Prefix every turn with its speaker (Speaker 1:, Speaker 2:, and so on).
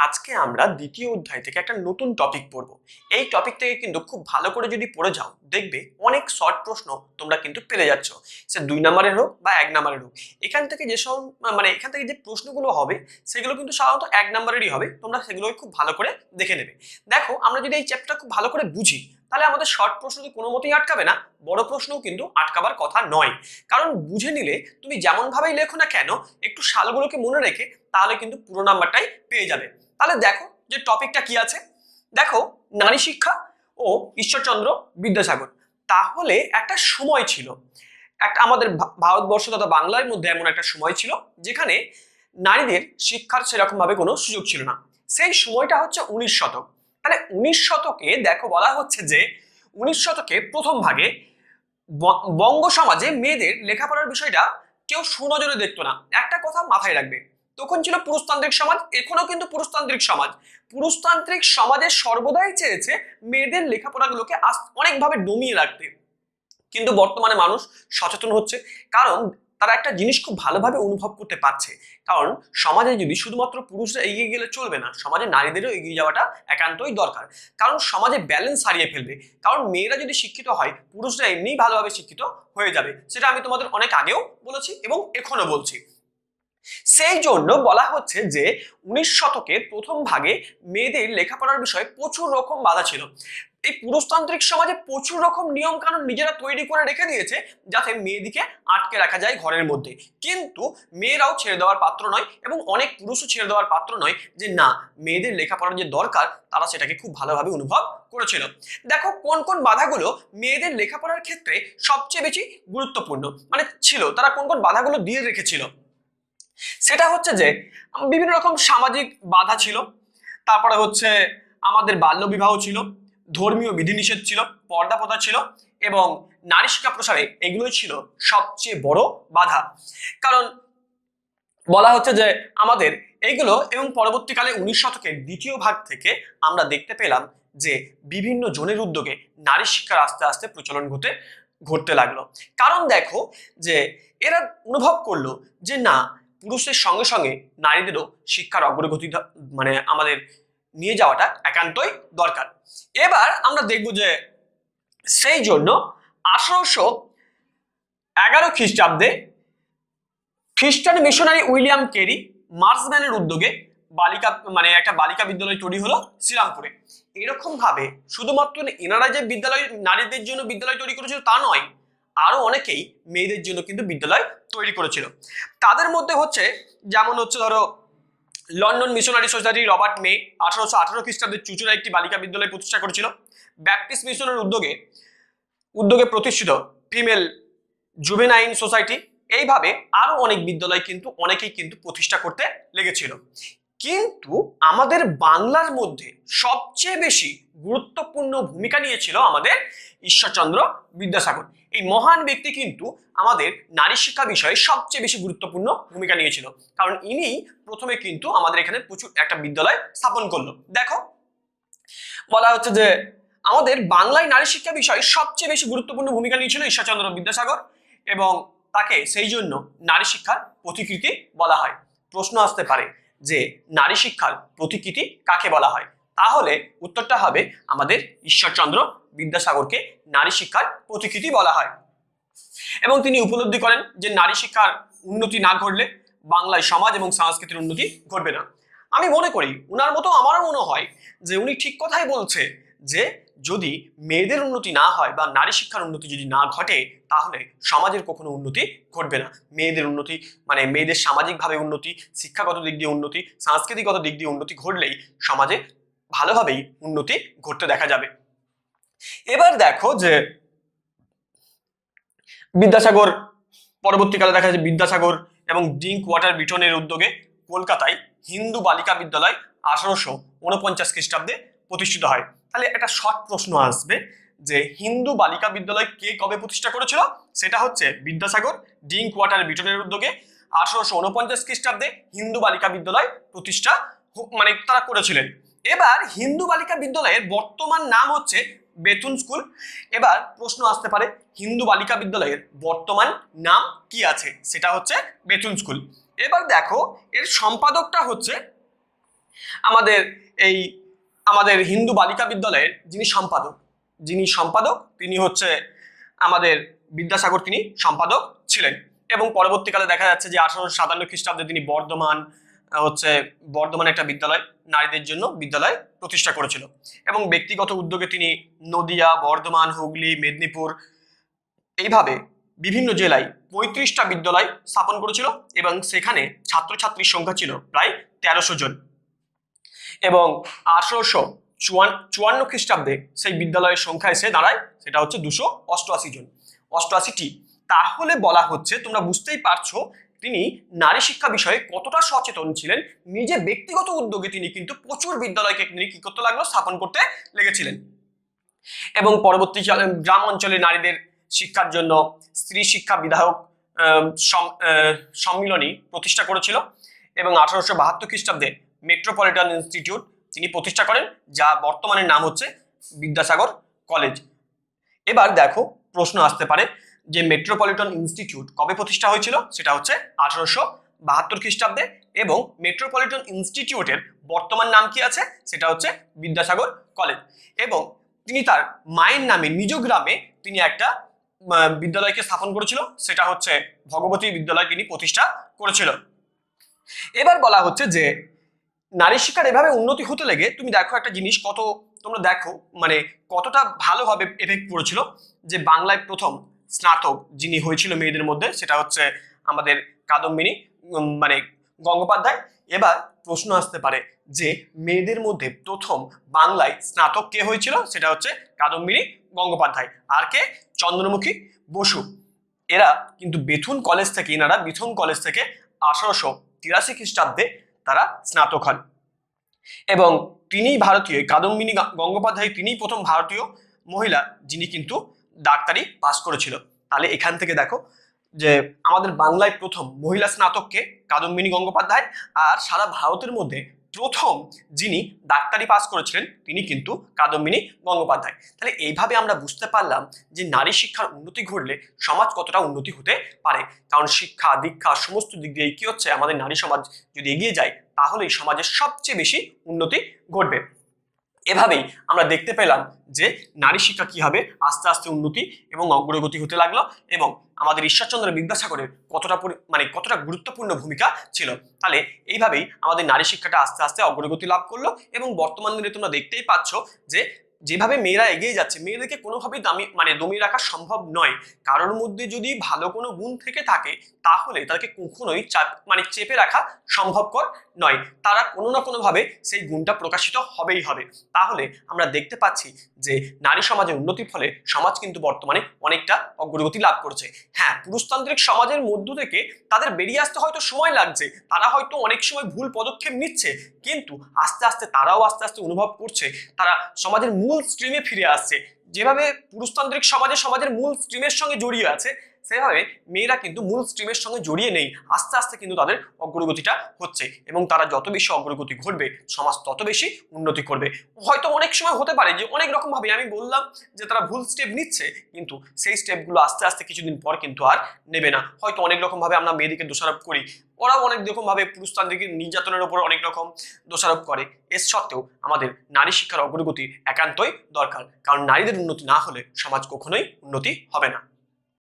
Speaker 1: আজকে আমরা দ্বিতীয় অধ্যায় থেকে একটা নতুন টপিক পড়ব। এই টপিক থেকে কিন্তু খুব ভালো করে যদি পড়ে যাও দেখবে অনেক শর্ট প্রশ্ন তোমরা কিন্তু পেরে যাচ্ছ, সে 2 নম্বরের হোক বা 1 নম্বরের হোক। এখান থেকে যেসব এখান থেকে যে প্রশ্নগুলো হবে সেগুলো কিন্তু সাধারণত 1 নম্বরেরই হবে, তোমরা সেগুলো খুব ভালো করে দেখে নেবে। দেখো, আমরা যদি এই চ্যাপ্টার খুব ভালো করে বুঝি তাহলে আমাদের শর্ট প্রশ্ন কোনো মতেই আটকাবে না, বড় প্রশ্নও কিন্তু আটকাবার কথা নয়। কারণ বুঝে নিলে তুমি যেমন ভাবেই লেখো না কেন, একটু সালগুলোকে মনে রেখে তাহলে কিন্তু পুরো নাম্বারটাই পেয়ে যাবে। তাহলে দেখো যে টপিকটা কি আছে। দেখো, নারী শিক্ষা ও ঈশ্বরচন্দ্র বিদ্যাসাগর। তাহলে একটা সময় ছিল, একটা আমাদের ভারতবর্ষ তথা বাংলার মধ্যে এমন একটা সময় ছিল যেখানে নারীদের শিক্ষার সেরকম ভাবে কোনো সুযোগ ছিল না। সেই সময়টা হচ্ছে 19 শতক। তাহলে 19 শতকে দেখো বলা হচ্ছে যে 19 শতকে প্রথম ভাগে বঙ্গ সমাজে মেয়েদের লেখাপড়ার বিষয়টা কেউ সুনজরে দেখতো না। একটা কথা মাথায় রাখবে, তখন ছিল পুরুষতান্ত্রিক সমাজ, এখনো কিন্তু পুরুষতান্ত্রিক সমাজ। পুরুষতান্ত্রিক সমাজে সর্বদাই চেয়েছে মেয়েদের লেখাপড়াগুলোকে অনেকভাবে দমিয়ে রাখতে। কিন্তু বর্তমানে মানুষ সচেতন হচ্ছে, কারণ তারা একটা জিনিস খুব ভালোভাবে অনুভব করতে পারছে। কারণ সমাজে যদি শুধুমাত্র পুরুষরা এগিয়ে গেলে চলবে না, সমাজে নারীদেরও এগিয়ে যাওয়াটা একান্তই দরকার। কারণ সমাজে ব্যালেন্স হারিয়ে ফেলবে। কারণ মেয়েরা যদি শিক্ষিত হয়, পুরুষরা এমনিই ভালোভাবে শিক্ষিত হয়ে যাবে। সেটা আমি তোমাদের অনেক আগেও বলেছি এবং এখনো বলছি। সেই জন্য বলা হচ্ছে যে 19 শতকের প্রথম ভাগে মেয়েদের লেখাপড়ার বিষয়ে প্রচুর রকম বাধা ছিল। এই পুরুষতান্ত্রিক সমাজে প্রচুর রকম নিয়ম কানুন নিজেরা তৈরি করে রেখে দিয়েছে যাতে মেয়েদিকে আটকে রাখা যায় ঘরের মধ্যে। কিন্তু মেয়েরাও ছেড়ে দেওয়ার পাত্র নয় এবং অনেক পুরুষও ছেড়ে দেওয়ার পাত্র নয় যে না, মেয়েদের লেখাপড়ার যে দরকার তারা সেটাকে খুব ভালোভাবে অনুভব করেছিল। দেখো কোন কোন বাধাগুলো মেয়েদের লেখাপড়ার ক্ষেত্রে সবচেয়ে বেশি গুরুত্বপূর্ণ ছিল, তারা কোন কোন বাধাগুলো দিয়ে রেখেছিল। সেটা হচ্ছে যে বিভিন্ন রকম সামাজিক বাধা ছিল, তারপরে হচ্ছে আমাদের বাল্য বিবাহ ছিল, ধর্মীয় বিধিনিষেধ ছিল, পর্দা প্রথা ছিল এবং নারী শিক্ষা প্রসারে এগুলোই ছিল সবচেয়ে বড় বাধা। কারণ বলা হচ্ছে যে আমাদের এইগুলো এবং পরবর্তীকালে 19 শতকের দ্বিতীয় ভাগ থেকে আমরা দেখতে পেলাম যে বিভিন্ন জনের উদ্যোগে নারী শিক্ষার আস্তে আস্তে প্রচলন ঘটতে লাগলো। কারণ দেখো যে এরা অনুভব করলো যে না, পুরুষের সঙ্গে সঙ্গে নারীদেরও শিক্ষার অগ্রগতি আমাদের নিয়ে যাওয়াটা একান্তই দরকার। এবার আমরা দেখব যে সেই জন্য 1811 খ্রিস্টাব্দে খ্রিস্টান মিশনারি উইলিয়াম কেরি মার্সম্যানের উদ্যোগে বালিকা একটা বালিকা বিদ্যালয় তৈরি হলো শ্রীরামপুরে। এরকম ভাবে শুধুমাত্র এনারা যে বিদ্যালয় নারীদের জন্য বিদ্যালয় তৈরি করেছিল তা নয়, আরো অনেকেই মেয়েদের জন্য কিন্তু বিদ্যালয় তৈরি করেছিল। তাদের মধ্যে হচ্ছে যেমন হচ্ছে ধরো লন্ডন মিশনারি সোসাইটি রবার্ট মে 1818 খ্রিস্টাব্দে চুচুড়া একটি বালিকা বিদ্যালয় প্রতিষ্ঠা করেছিল। ব্যাপটিস্ট মিশনের উদ্যোগে প্রতিষ্ঠিত ফিমেল জুভেনাইন সোসাইটি। এইভাবে আরো অনেক বিদ্যালয় কিন্তু অনেকেই কিন্তু প্রতিষ্ঠা করতে লেগেছিল। কিন্তু আমাদের বাংলার মধ্যে সবচেয়ে বেশি গুরুত্বপূর্ণ ভূমিকা নিয়েছিল আমাদের ঈশ্বরচন্দ্র বিদ্যাসাগর। এই মহান ব্যক্তি কিন্তু আমাদের নারী শিক্ষা বিষয়ে সবচেয়ে বেশি গুরুত্বপূর্ণ ভূমিকা নিয়েছিল, কারণ ইনি প্রথমে কিন্তু আমাদের এখানে প্রচুর একটা বিদ্যালয় স্থাপন করলো। দেখো বলা হচ্ছে যে আমাদের বাংলায় নারী শিক্ষা বিষয়ে সবচেয়ে বেশি গুরুত্বপূর্ণ ভূমিকা নিয়েছিল ঈশ্বরচন্দ্র বিদ্যাসাগর এবং তাকে সেই জন্য নারী শিক্ষার প্রতিকৃতি বলা হয়। প্রশ্ন আসতে পারে যে নারী শিক্ষার প্রতিকৃতি কাকে বলা হয়, তাহলে উত্তরটা হবে আমাদের ঈশ্বরচন্দ্র বিদ্যাসাগরকে নারী শিক্ষার প্রতিকৃতি বলা হয়। এবং তিনি উপলব্ধি করেন যে নারী শিক্ষার উন্নতি না ঘটলে বাংলায় সমাজ এবং সংস্কৃতির উন্নতি ঘটবে না। আমি মনে করি উনার মতো আমারও মনে হয় যে উনি ঠিক কথাই বলছে যে যদি মেয়েদের উন্নতি না হয় বা নারী শিক্ষার উন্নতি যদি না ঘটে তাহলে সমাজের কখনো উন্নতি ঘটবে না। মেয়েদের উন্নতি মেয়েদের সামাজিকভাবে উন্নতি, শিক্ষাগত দিক দিয়ে উন্নতি, সাংস্কৃতিকগত দিক দিয়ে উন্নতি ঘটলেই সমাজে ভালোভাবেই উন্নতি ঘটতে দেখা যাবে। এবার দেখো যে বিদ্যাসাগর পরবর্তীকালে দেখা যায় বিদ্যাসাগর এবং ড্রিঙ্ক ওয়াটার বিটনের উদ্যোগে কলকাতায় হিন্দু বালিকা বিদ্যালয় 1849 খ্রিস্টাব্দে প্রতিষ্ঠিত হয়। তাহলে একটা শর্ট প্রশ্ন আসবে যে হিন্দু বালিকা বিদ্যালয় কে কবে প্রতিষ্ঠা করেছিল, সেটা হচ্ছে বিদ্যাসাগর ড্রিঙ্ক ওয়াটার বিটনের উদ্যোগে 1849 খ্রিস্টাব্দে হিন্দু বালিকা বিদ্যালয় প্রতিষ্ঠা তারা করেছিলেন। এবার হিন্দু বালিকা বিদ্যালয়ের বর্তমান নাম হচ্ছে বেতুন স্কুল। এবার প্রশ্ন আসতে পারে হিন্দু বালিকা বিদ্যালয়ের বর্তমান নাম কি আছে, সেটা হচ্ছে বেতুন স্কুল। এবার দেখো এর সম্পাদকটা হচ্ছে আমাদের এই আমাদের হিন্দু বালিকা বিদ্যালয়ের যিনি সম্পাদক তিনি হচ্ছে আমাদের বিদ্যাসাগর, তিনি সম্পাদক ছিলেন। এবং পরবর্তীকালে দেখা যাচ্ছে যে 1857 খ্রিস্টাব্দে তিনি বর্ধমানে একটা বিদ্যালয়, নারীদের জন্য বিদ্যালয় প্রতিষ্ঠা করেছিল। এবং ব্যক্তিগত উদ্যোগে তিনি নদিয়া, বর্ধমান, হুগলি, মেদিনীপুর এইভাবে বিভিন্ন জেলায় 35টা বিদ্যালয় স্থাপন করেছিল এবং সেখানে ছাত্রছাত্রীর সংখ্যা ছিল প্রায় 1300 জন। এবং 1854 খ্রিস্টাব্দে সেই বিদ্যালয়ের সংখ্যা এসে দাঁড়ায়, সেটা হচ্ছে 288 জন, 88টি। তাহলে বলা হচ্ছে, তোমরা বুঝতেই পারছো তিনি নারী শিক্ষা বিষয়ে কতটা সচেতন ছিলেন। নিজে ব্যক্তিগত উদ্যোগে তিনি কিন্তু প্রচুর বিদ্যালয়কে তিনি কি করতে লাগলো, স্থাপন করতে লেগেছিলেন। এবং পরবর্তী গ্রাম অঞ্চলে নারীদের শিক্ষার জন্য স্ত্রী শিক্ষা বিধায়ক সম্মিলনী প্রতিষ্ঠা করেছিল। এবং 1872 খ্রিস্টাব্দে মেট্রোপলিটন ইনস্টিটিউট তিনি প্রতিষ্ঠা করেন, যা বর্তমানে নাম হচ্ছে বিদ্যাসাগর কলেজ। এবার দেখো, প্রশ্ন আসতে পারে যে মেট্রোপলিটন ইনস্টিটিউট কবে প্রতিষ্ঠা হয়েছিল, সেটা হচ্ছে 1872 খ্রিস্টাব্দে। এবং মেট্রোপলিটন ইনস্টিটিউটের বর্তমান নাম কি আছে, সেটা হচ্ছে বিদ্যাসাগর কলেজ। এবং তিনি তার মায়ের নামে নিজ গ্রামে তিনি একটা বিদ্যালয়কে স্থাপন করেছিল, সেটা হচ্ছে ভগবতী বিদ্যালয় তিনি প্রতিষ্ঠা করেছিল। এবার বলা হচ্ছে যে নারী শিক্ষার এভাবে উন্নতি হতে লেগে তুমি দেখো একটা জিনিস, তোমরা দেখো মানে কতটা ভালোভাবে এফেক্ট পড়েছিল, যে বাংলায় প্রথম স্নাতক যিনি হয়েছিল মেয়েদের মধ্যে, সেটা হচ্ছে আমাদের কাদম্বিনী মানে গঙ্গোপাধ্যায়। এবার প্রশ্ন আসতে পারে যে মেয়েদের মধ্যে প্রথম বাংলায় স্নাতক কে হয়েছিল, সেটা হচ্ছে কাদম্বিনী গঙ্গোপাধ্যায়। আর কে? চন্দ্রমুখী বসু। এরা কিন্তু বেথুন কলেজ থেকে 1883 খ্রিস্টাব্দে তারা স্নাতক হন। এবং তিনি ভারতীয়, কাদম্বিনী গঙ্গোপাধ্যায় তিনি প্রথম ভারতীয় মহিলা যিনি কিন্তু ডাক্তারি পাস করেছিল। তাহলে এখান থেকে দেখো যে আমাদের বাংলায় প্রথম মহিলা স্নাতককে কাদম্বিনী গঙ্গোপাধ্যায়, আর সারা ভারতের মধ্যে প্রথম যিনি ডাক্তারি পাস করেছিলেন তিনি কিন্তু কাদম্বিনী গঙ্গোপাধ্যায়। তাহলে এইভাবে আমরা বুঝতে পারলাম যে নারী শিক্ষার উন্নতি ঘটলে সমাজ কতটা উন্নতি হতে পারে। কারণ শিক্ষা দীক্ষা সমস্ত দিক দিয়ে কি হচ্ছে, আমাদের নারী সমাজ যদি এগিয়ে যায় তাহলেই সমাজের সবচেয়ে বেশি উন্নতি ঘটবে। এভাবেই আমরা দেখতে পেলাম যে নারী শিক্ষা কি হবে আস্তে আস্তে উন্নতি এবং অগ্রগতি হতে লাগলো, এবং আমাদের ঈশ্বরচন্দ্র বিদ্যাসাগরের কতটা গুরুত্বপূর্ণ ভূমিকা ছিল। তাহলে এইভাবেই আমাদের নারী শিক্ষাটা আস্তে আস্তে অগ্রগতি লাভ করলো। এবং বর্তমান দিনে তোমরা দেখতেই পাচ্ছ যে যেভাবে মেয়েরা এগিয়ে যাচ্ছে, মেয়েদেরকে কোনোভাবেই দমিয়ে রাখা সম্ভব নয়। কারোর মধ্যে যদি ভালো কোনো গুণ থেকে থাকে তাহলে তাকে কখনোই চেপে রাখা সম্ভবকর নয়। তারা কোনো না কোনোভাবে সেই গুণটা প্রকাশিত হবেই হবে। তাহলে আমরা দেখতে পাচ্ছি যে নারী সমাজের উন্নতির ফলে সমাজ কিন্তু বর্তমানে অনেকটা অগ্রগতি লাভ করছে। হ্যাঁ, পুরুষতান্ত্রিক সমাজের মধ্য থেকে তাদের বেরিয়ে আসতে হয়তো সময় লাগছে, তারা হয়তো অনেক সময় ভুল পদক্ষেপ নিচ্ছে, কিন্তু আস্তে আস্তে তারাও অনুভব করছে তারা সমাজের মূল স্ট্রিমে ফিরে আসছে। যেভাবে পুরুষতান্ত্রিক সমাজের মূল স্ট্রিমের সঙ্গে জড়িয়ে আছে, সেভাবে মেয়েরা কিন্তু মূল স্ট্রিমের সঙ্গে জড়িয়ে নেই। আস্তে আস্তে কিন্তু তাদের অগ্রগতিটা হচ্ছে, এবং তারা যত বেশি অগ্রগতি ঘটবে সমাজ তত বেশি উন্নতি করবে। হয়তো অনেক সময় হতে পারে যে অনেক রকম ভাবে আমি বললাম যে তারা ভুল স্টেপ নিচ্ছে, কিন্তু সেই স্টেপগুলো আস্তে আস্তে কিছুদিন পর কিন্তু আর নেবে না। হয়তো অনেক রকম ভাবে আমরা মেয়েদেরকে দোষারোপ করি, ওরাও অনেক রকম ভাবে পুরুষতান্ত্রিক নির্যাতনের উপর অনেক রকম দোষারোপ করে। এর সত্ত্বেও আমাদের নারী শিক্ষার অগ্রগতি একান্তই দরকার, কারণ নারীদের উন্নতি না হলে সমাজ কখনোই উন্নতি হবে না।